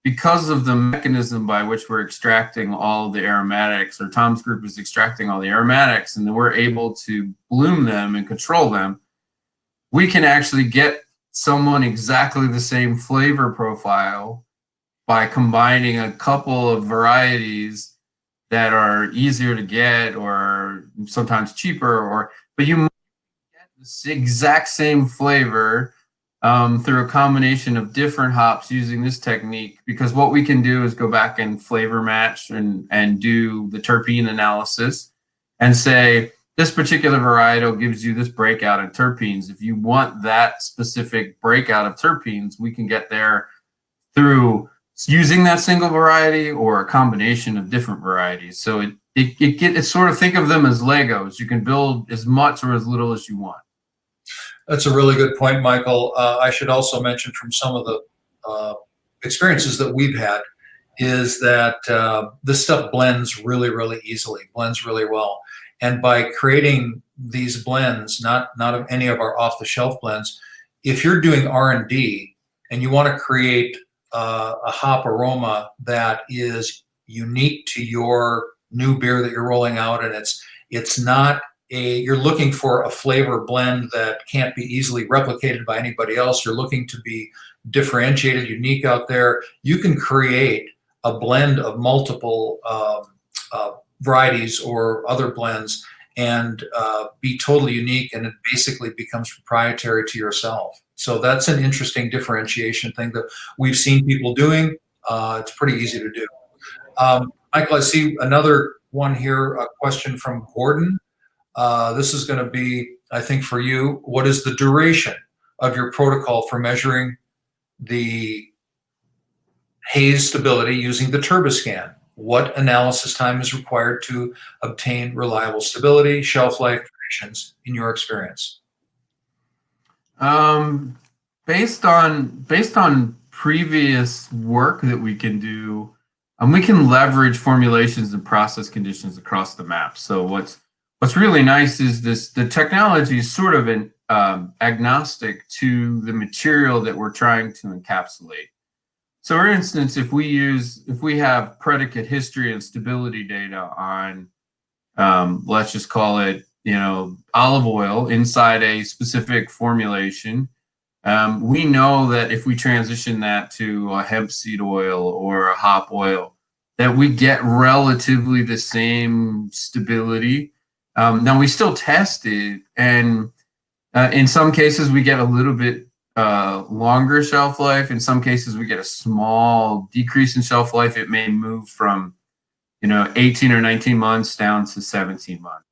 because of the mechanism by which we're extracting all the aromatics, or Tom's group is extracting all the aromatics, and then we're able to bloom them and control them, we can actually get someone exactly the same flavor profile by combining a couple of varieties that are easier to get or sometimes cheaper, but you might get the exact same flavor through a combination of different hops using this technique, because what we can do is go back and flavor match and do the terpene analysis and say, this particular varietal gives you this breakout in terpenes. If you want that specific breakout of terpenes, we can get there through using that single variety or a combination of different varieties. So it's sort of, think of them as Legos. You can build as much or as little as you want. That's a really good point, Michael. I should also mention from some of the experiences that we've had is that this stuff blends really, really easily, blends really well. And by creating these blends, not any of our off-the-shelf blends, if you're doing R&D and you want to create a hop aroma that is unique to your new beer that you're rolling out, and it's not you're looking for a flavor blend that can't be easily replicated by anybody else. You're looking to be differentiated, unique out there. You can create a blend of multiple varieties or other blends and be totally unique, and it basically becomes proprietary to yourself. So that's an interesting differentiation thing that we've seen people doing. It's pretty easy to do. Michael, I see another one here, a question from Gordon. This is going to be, I think, for you. What is the duration of your protocol for measuring the haze stability using the turboscan. What analysis time is required to obtain reliable stability, shelf life predictions in your experience? Based on previous work that we can do, we can leverage formulations and process conditions across the map. So what's really nice is the technology is sort of an agnostic to the material that we're trying to encapsulate. So for instance, if we have predicate history and stability data on, let's just call it, olive oil inside a specific formulation, we know that if we transition that to a hemp seed oil or a hop oil, that we get relatively the same stability. Now we still test it, and in some cases we get a little bit longer shelf life. In some cases we get a small decrease in shelf life. It may move from 18 or 19 months down to 17 months,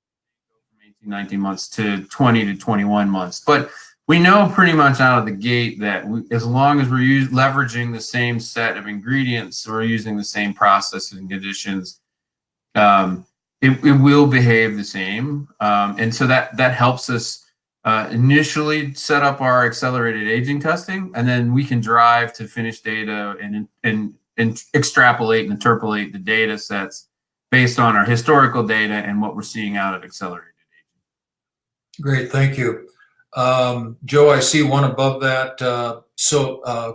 from 18, 19 months to 20 to 21 months. But we know pretty much out of the gate that as long as we're leveraging the same set of ingredients, we're using the same processing conditions, it will behave the same. And so that helps us initially set up our accelerated aging testing, and then we can drive to finished data and extrapolate and interpolate the data sets based on our historical data and what we're seeing out of accelerated aging. Great, thank you. Joe, I see one above that.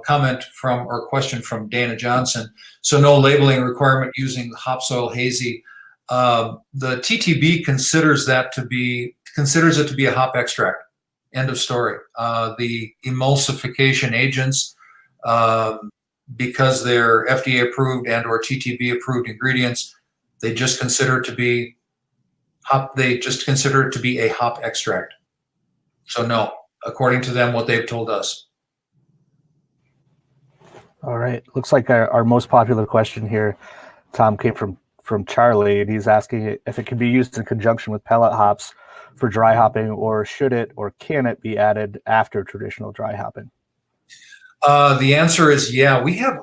Comment from or question from Dana Johnson. So no labeling requirement using hop soil hazy. The TTB considers it to be a hop extract. End of story. The emulsification agents, because they're FDA approved and or TTB approved ingredients, they just consider it to be hop. They just consider it to be a hop extract. So no, according to them, what they've told us. All right. Looks like our most popular question here, Tom, came from Charlie, and he's asking if it can be used in conjunction with pellet hops for dry hopping, or should it or can it be added after traditional dry hopping? The answer is yeah. We have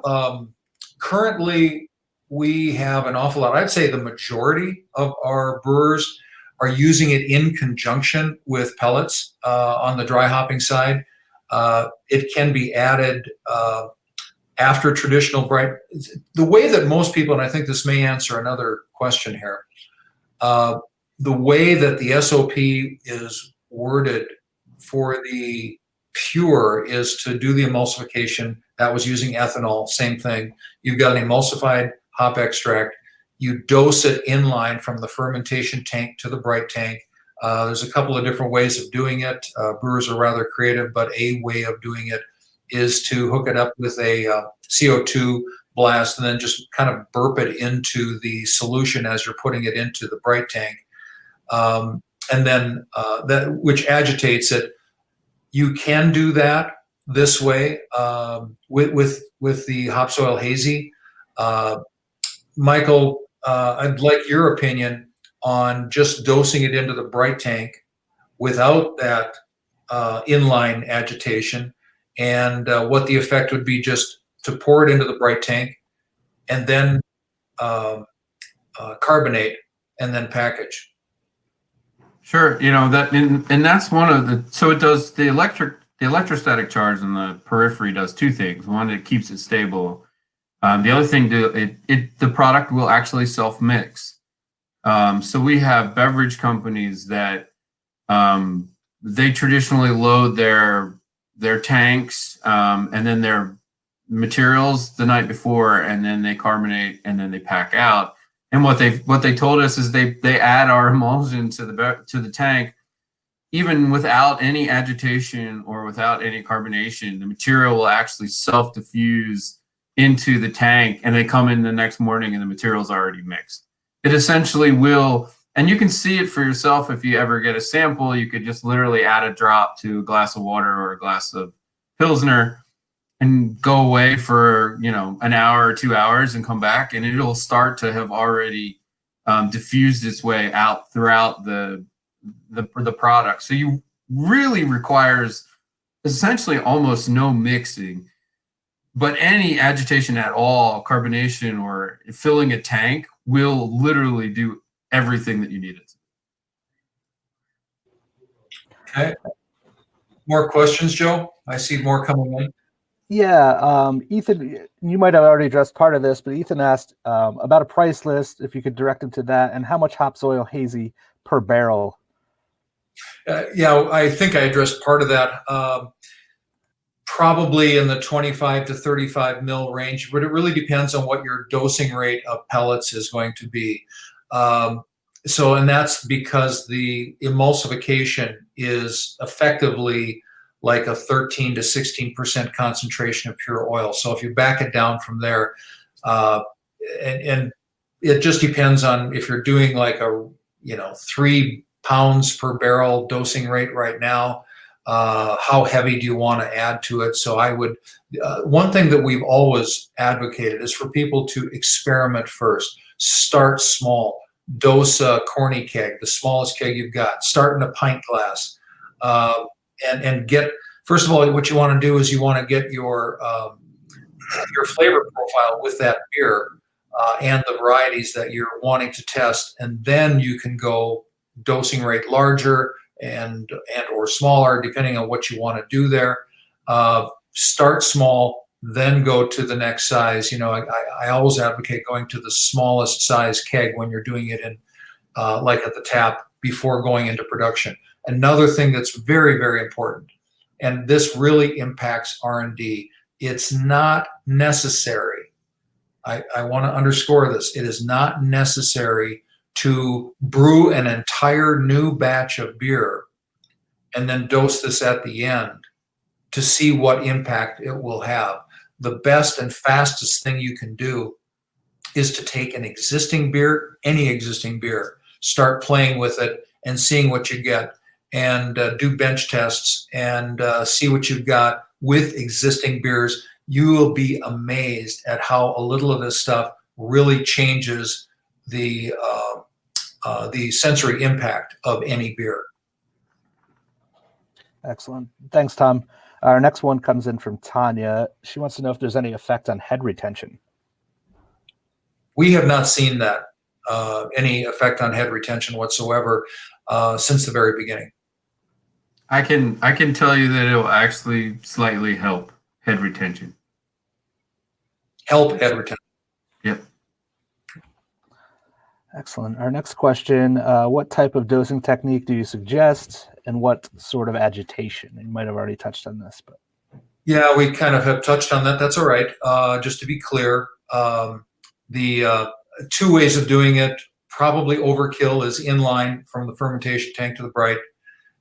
currently we have an awful lot. I'd say the majority of our brewers are using it in conjunction with pellets on the dry hopping side. It can be added after traditional bright. The way that most people, and I think this may answer another question here, the way that the SOP is worded for the pure is to do the emulsification. That was using ethanol, same thing. You've got an emulsified hop extract. You dose it in line from the fermentation tank to the bright tank. There's a couple of different ways of doing it. Brewers are rather creative, but a way of doing it is to hook it up with a CO2 blast and then just kind of burp it into the solution as you're putting it into the bright tank. And then that which agitates it. You can do that this way with the hop soil hazy. Michael, I'd like your opinion on just dosing it into the bright tank without that inline agitation, and what the effect would be just to pour it into the bright tank and then carbonate and then package. Sure, that, and that's one of the. So it does the electrostatic charge in the periphery does two things. One, it keeps it stable. The other thing, the product will actually self-mix. So we have beverage companies that they traditionally load their tanks and then their materials the night before, and then they carbonate and then they pack out. And what they told us is they add our emulsion to the tank, even without any agitation or without any carbonation. The material will actually self-diffuse into the tank, and they come in the next morning and the material's already mixed. It essentially will, and you can see it for yourself if you ever get a sample. You could just literally add a drop to a glass of water or a glass of Pilsner and go away for an hour or 2 hours and come back, and it'll start to have already diffused its way out throughout the product. So you really requires essentially almost no mixing. but any agitation at all, carbonation or filling a tank, will literally do everything that you need it to. Okay. More questions, Joe? I see more coming in. Yeah, Ethan, you might have already addressed part of this, but Ethan asked about a price list, if you could direct him to that, and how much hops oil hazy per barrel. Yeah, I think I addressed part of that. Probably in the 25 to 35 mil range, but it really depends on what your dosing rate of pellets is going to be. And that's because the emulsification is effectively like a 13 to 16% concentration of pure oil. So if you back it down from there, and it just depends on if you're doing like a 3 pounds per barrel dosing rate right now. How heavy do you want to add to it? So I would, one thing that we've always advocated is for people to experiment first. Start small. Dose a corny keg, the smallest keg you've got. Start in a pint glass. And get, first of all, what you want to do is you want to get your flavor profile with that beer and the varieties that you're wanting to test. And then you can go dosing rate larger and or smaller, depending on what you want to do there. Start small, then go to the next size. I always advocate going to the smallest size keg when you're doing it in, like at the tap, before going into production. Another thing that's very, very important, and this really impacts R&D, it's not necessary. I want to underscore this. It is not necessary to brew an entire new batch of beer and then dose this at the end to see what impact it will have. The best and fastest thing you can do is to take an existing beer, any existing beer, start playing with it and seeing what you get, and do bench tests and see what you've got with existing beers. You will be amazed at how a little of this stuff really changes the sensory impact of any beer. Excellent. Thanks, Tom. Our next one comes in from Tanya. She wants to know if there's any effect on head retention. We have not seen that, any effect on head retention whatsoever since the very beginning. I can tell you that it will actually slightly help head retention. Help head retention. Yep. Excellent. Our next question, what type of dosing technique do you suggest, and what sort of agitation? You might have already touched on this, but. Yeah, we kind of have touched on that. That's all right. Just to be clear, the two ways of doing it, probably overkill is inline from the fermentation tank to the bright.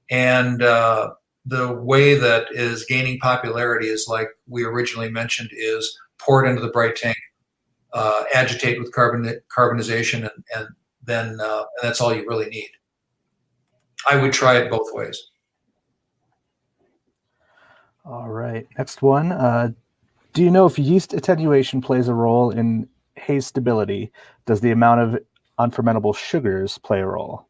And the way that is gaining popularity is, like we originally mentioned, is pour it into the bright tank, agitate with carbonization, and then that's all you really need. I would try it both ways. All right. Next one. Do you know if yeast attenuation plays a role in haze stability? Does the amount of unfermentable sugars play a role?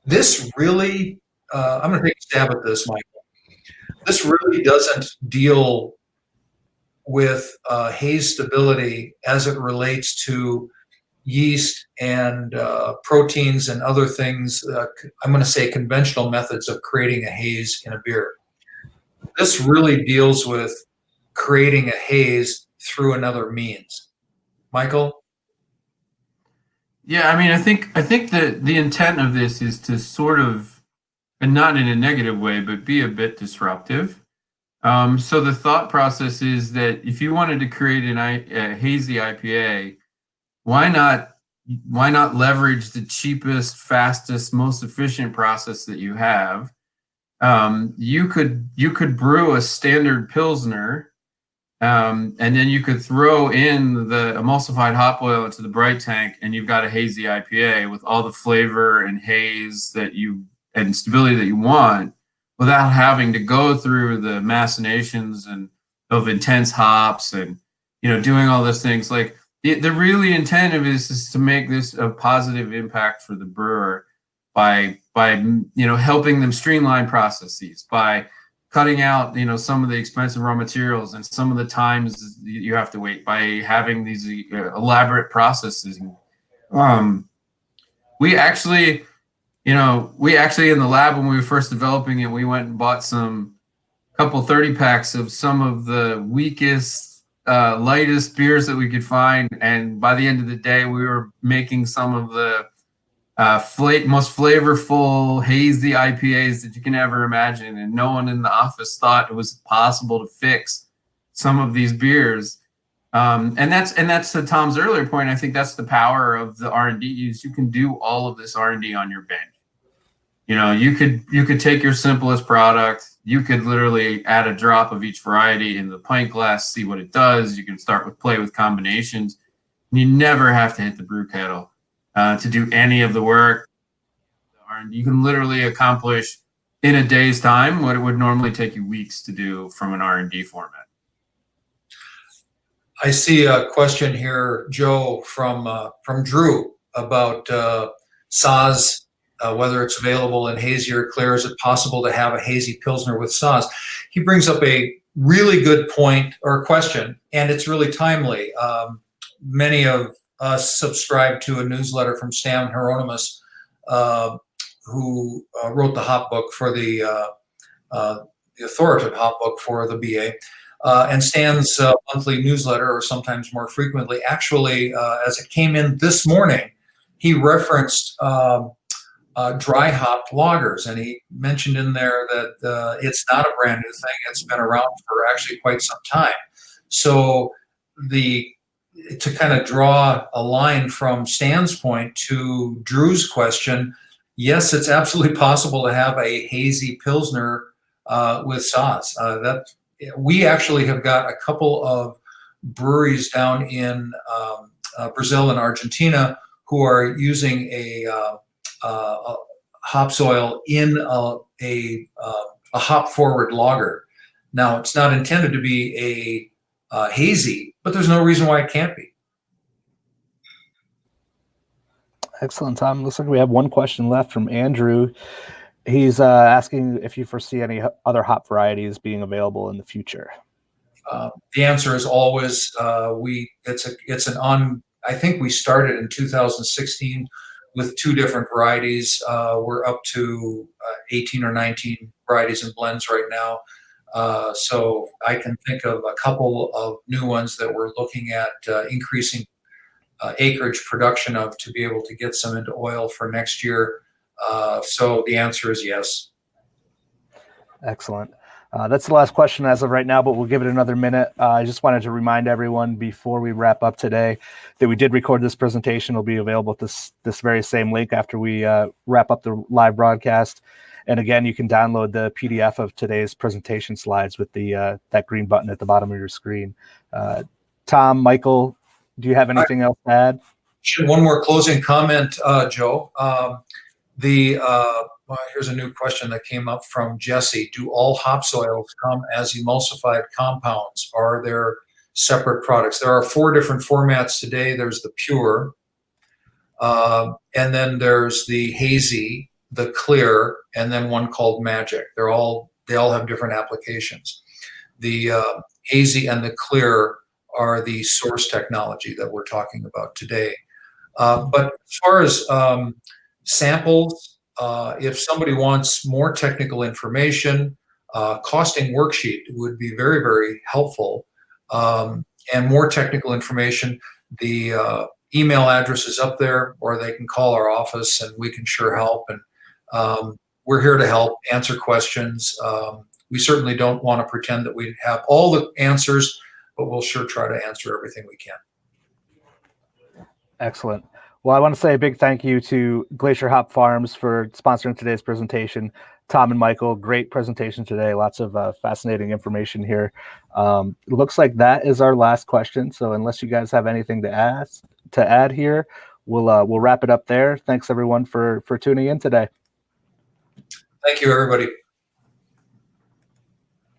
This really, I'm going to take a stab at this, Michael. This really doesn't deal with haze stability as it relates to yeast and proteins and other things. I'm going to say conventional methods of creating a haze in a beer. This really deals with creating a haze through another means. Michael? Yeah, I mean, I think that the intent of this is to sort of, and not in a negative way, but be a bit disruptive. So the thought process is that if you wanted to create a hazy IPA, why not leverage the cheapest, fastest, most efficient process that you have? You could brew a standard Pilsner, and then you could throw in the emulsified hop oil into the bright tank, and you've got a hazy IPA with all the flavor and haze and stability that you want, without having to go through the machinations and of intense hops and doing all those things. Like the really intent of this is to make this a positive impact for the brewer by by helping them streamline processes, by cutting out some of the expensive raw materials and some of the times you have to wait, by having these elaborate processes. We actually in the lab, when we were first developing it, we went and bought couple 30 packs of some of the weakest, lightest beers that we could find. And by the end of the day, we were making some of the most flavorful hazy IPAs that you can ever imagine. And no one in the office thought it was possible to fix some of these beers. And that's to Tom's earlier point. I think that's the power of the R&D. You can do all of this R&D on your bench. You could take your simplest product. You could literally add a drop of each variety in the pint glass, see what it does. You can play with combinations. You never have to hit the brew kettle to do any of the work. You can literally accomplish in a day's time what it would normally take you weeks to do from an R&D format. I see a question here, Joe, from Drew about Saaz, whether it's available in hazy or clear. Is it possible to have a hazy Pilsner with Saaz? He brings up a really good point or question, and it's really timely. Many of us subscribe to a newsletter from Stan Hieronymus, who wrote the hop book for the authoritative hop book for the BA. And Stan's monthly newsletter, or sometimes more frequently, actually, as it came in this morning, he referenced dry hopped lagers, and he mentioned in there that it's not a brand new thing. It's been around for actually quite some time. So to kind of draw a line from Stan's point to Drew's question, yes, it's absolutely possible to have a hazy Pilsner with Saaz. We actually have got a couple of breweries down in Brazil and Argentina who are using a hop soil in a hop-forward lager. Now, it's not intended to be a hazy, but there's no reason why it can't be. Excellent, Tom. Looks like we have one question left from Andrew. He's asking if you foresee any other hop varieties being available in the future. The answer is always I think we started in 2016 with 2 different varieties. We're up to 18 or 19 varieties and blends right now. So I can think of a couple of new ones that we're looking at increasing acreage production of to be able to get some into oil for next year. So the answer is yes. Excellent. That's the last question as of right now, but we'll give it another minute. I just wanted to remind everyone before we wrap up today that we did record this presentation. It'll be available at this very same link after we wrap up the live broadcast. And again, you can download the PDF of today's presentation slides with that green button at the bottom of your screen. Tom, Michael, do you have anything else to add? One more closing comment, Joe. Here's a new question that came up from Jesse. Do all hop soils come as emulsified compounds? Are there separate products? There are 4 different formats today. There's the pure, and then there's the hazy, the clear, and then one called magic. They all have different applications. The hazy and the clear are the source technology that we're talking about today. But as far as samples, if somebody wants more technical information, costing worksheet would be very, very helpful. And more technical information, the email address is up there, or they can call our office and we can sure help. And we're here to help answer questions. We certainly don't want to pretend that we have all the answers, but we'll sure try to answer everything we can. Excellent. Well, I want to say a big thank you to Glacier Hop Farms for sponsoring today's presentation. Tom and Michael, great presentation today. Lots of fascinating information here. It looks like that is our last question. So unless you guys have anything to add here, we'll wrap it up there. Thanks everyone for tuning in today. Thank you, everybody.